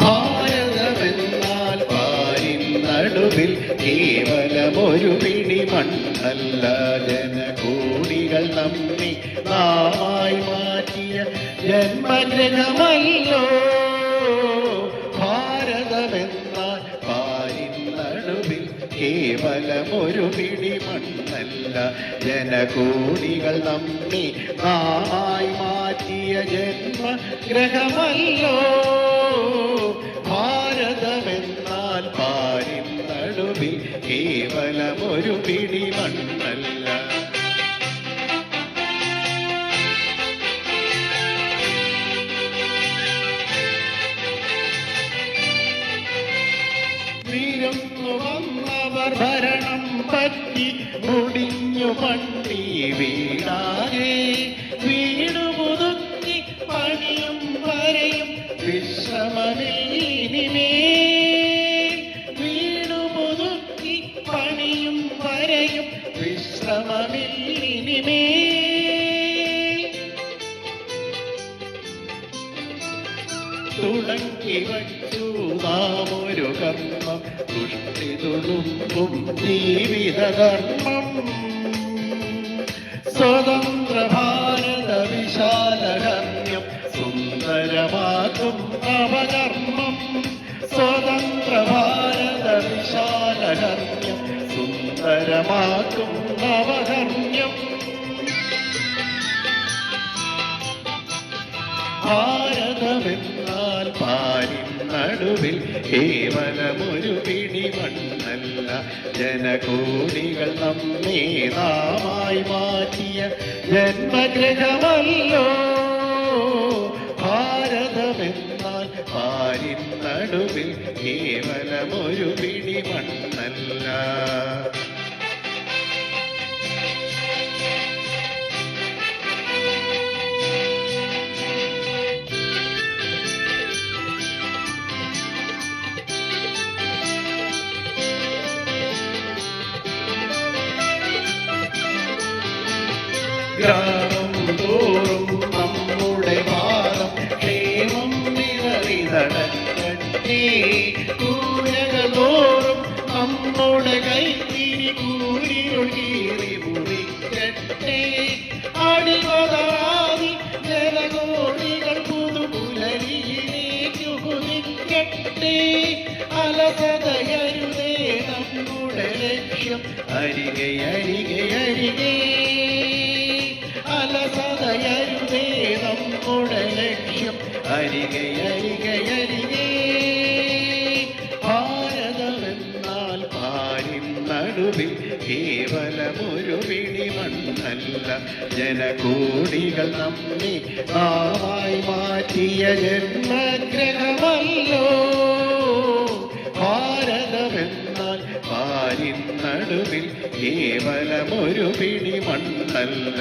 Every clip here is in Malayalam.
ഭാരതമെന്നാൽ പാരിൻ നടുവിൽ കേവലമൊരു പിടി മണ്ണല്ല, ജനകോടികൾ നമ്മെ നാമായി മാറ്റിയ ജന്മഗ്രഹമല്ലോ. ഭാരതമെന്നാൽ പാരിൻ നടുവിൽ കേവലമൊരു പിടി മണ്ണല്ല, ജനകോടികൾ നമ്മെ നാമായി മാറ്റിയ ജന്മഗ്രഹമല്ലോ. ഭാരതമെന്നാൽ പാരിൻ നടുവിൽ കേവലമൊരു പിടി മണ്ണല്ല. വീരുന്നു വന്നവർ ഭരണം പറ്റി മുടിഞ്ഞു പണ്ടി വീടാകെ, വീടു പുതുക്കി പണിയും വരെയും വിശ്രമമില്ലിനിമേൽ. വീടു പുതുക്കി പണിയും വരെയും വിശ്രമമില്ലിനിമേൽ. തുടങ്ങി വച്ചു നാമൊരു കർമ്മം, ദുഷ്ടി തുളുമ്പും ജീവിതധർമ്മം. സ്വതന്ത്ര ഭാരത വിശാലകർമ്മ്യം സുന്ദരമാക്കും നവകർമ്മം. സ്വതന്ത്ര ഭാരത വിശാലകർമ്മ്യം സുന്ദരമാക്കും നവകർമ്മ്യം. ഭാരതമെന്നാൽ പാരിൻ നടുവിൽ കേവലമൊരു പിടി മണ്ണല്ല, ജനകോടികൾ നമ്മെ നാമായി മാറ്റിയ ജന്മഗ്രഹമല്ലോ. ഭാരതമെന്നാൽ പാരിൻ നടുവിൽ കേവലമൊരു പിടി മണ്ണല്ല. ഗ്രാമം തോറും നമ്മുടെ ഭാരം ക്ഷേമം നിറവിതടക്കട്ടെ. കൂരകതോറും നമ്മുടെ കൈത്തിരി കൂരിരുകീറി മുറിക്കട്ടെ. അടിമതാതി ജനകോടികൾ പുതുപുലരിയിലേക്കു കുതിക്കട്ടെ. അലസതയരുതേ നമ്മുടെ ലക്ഷ്യം അരികെ അരികെ അരികെ. അലസതയരുതേ നമ്മുടെ ലക്ഷ്യം അരികെ അരികെ അരികെ. ഭാരതമെന്നാൽ പാരിൻ നടുവിൽ കേവലമൊരു പിടി മണ്ണല്ല, ജനകോടികൾ നമ്മെ നാമായി മാറ്റിയ ജന്മഗ്രഹമല്ലോ. ഭാരതമെന്നാൽ പാരിൻ നടുവിൽ കേവലമൊരു പിടി മണ്ണല്ല.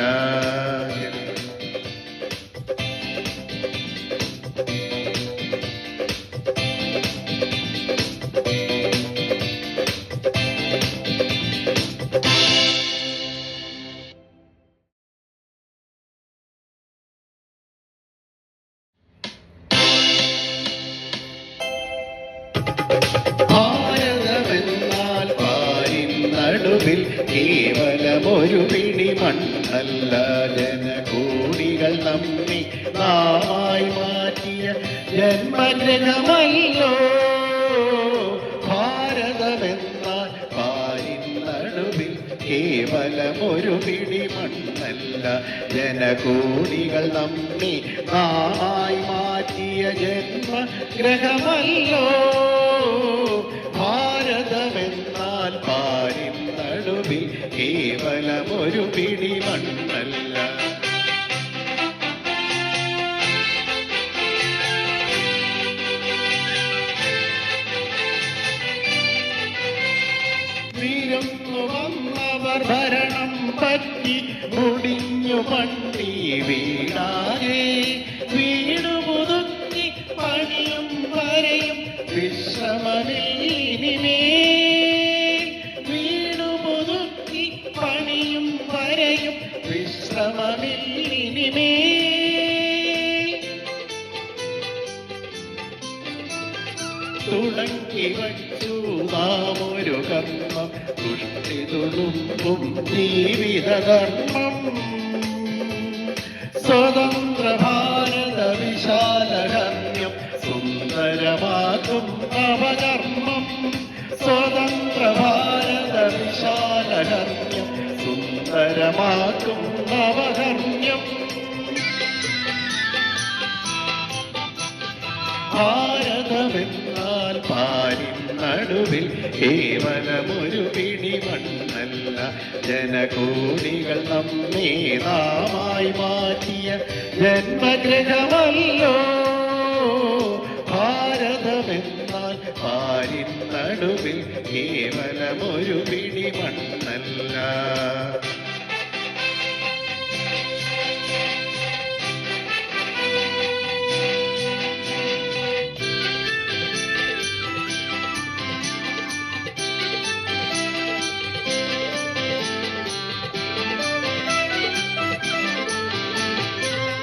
ഭാരതമെന്നാൽ പാരിൻ നടുവിൽ കേവലമൊരു പിടി മണ്ണല്ല, ജനകോടികൾ നമ്മെ നാമായി മാറ്റിയ ജന്മഗ്രഹമല്ലോ. ഭാരതമെന്നാൽ പാരിൻ നടുവിൽ കേവലമൊരു പിടി മണ്ണല്ല, ജനകോടികൾ നമ്മെ നാമായി മാറ്റിയ ജന്മഗ്രഹമല്ലോ. ഭാരതമെന്നാൽ പാരിൻ നടുവിൽ കേവലമൊരു പിടി മണ്ണല്ല. വീരുന്നു വന്നവർ ഭരണം പറ്റി മുടിഞ്ഞു പണ്ടി വീടാകെ, വീടു പുതുക്കി പണിയും വരെയും വിശ്രമമില്ലിനിമേൽ. വീടു പുതുക്കി പണിയും വരെയും വിശ്രമമില്ലിനിമേൽ. തുടങ്ങി വച്ചു നാം ഒരു കർമ്മം ദുഷ്ടി തുളുമ്പും ജീവിതധർമ്മം സ്വതന്ത്ര ഭാരത വിശാലകർമ്മ്യം സുന്ദരമാക്കും നവകർമ്മം സ്വതന്ത്ര ഭാരത വിശാലകർമ്മ്യം സുന്ദരമാക്കും നവകർമ്മ്യം ഭാരതമെന്നാൽ പാരിൻ നടുവിൽ കേവലമൊരു പിടിമണ്ണല്ല ജനകോടികൾ നമ്മെ നാമായി മാറ്റിയ ജന്മഗ്രഹമല്ലോ ഭാരതമെന്നാൽ പാരിൻ നടുവിൽ കേവലമൊരു പിടിമണ്ണല്ല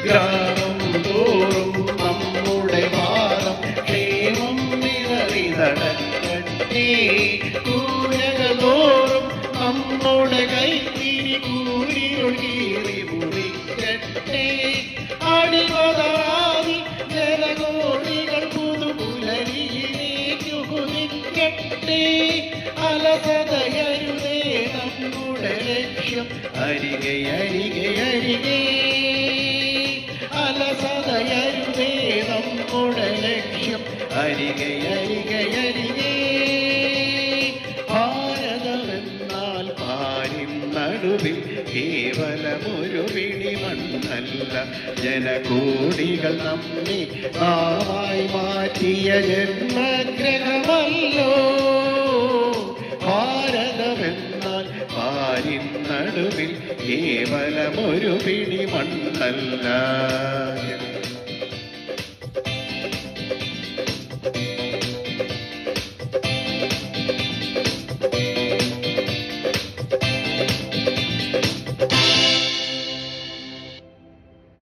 ഗ്രാമം തോറും നമ്മുടെ ഭാരം ക്ഷേമം നിറവിതടക്കട്ടെ കൂരകതോറും നമ്മുടെ കൈത്തിരി കൂരിയൊഴുകി മുറിക്കട്ടെ അടിമതാതി ജനകോടികൾ പുതുപുലരിയിലേക്കു കുതിക്കട്ടെ അലസതയരുതേ നമ്മുടെ ലക്ഷ്യം അരികെ അരികെ അരികെ അലസതയരുതേ നമ്മുടെ ലക്ഷ്യം അരികെ അരികെ അരികെ ഭാരതമെന്നാൽ പാരിൻ നടുവിൽ കേവലമൊരു പിടിമണ്ണല്ല ജനകോടികൾ നമ്മെ നാമായി മാറ്റിയ ജന്മഗ്രഹമല്ലോ ഭാരതമെന്നാൽ പാരിൻ നടുവിൽ കേവലമൊരു പിടിമണ്ണല്ല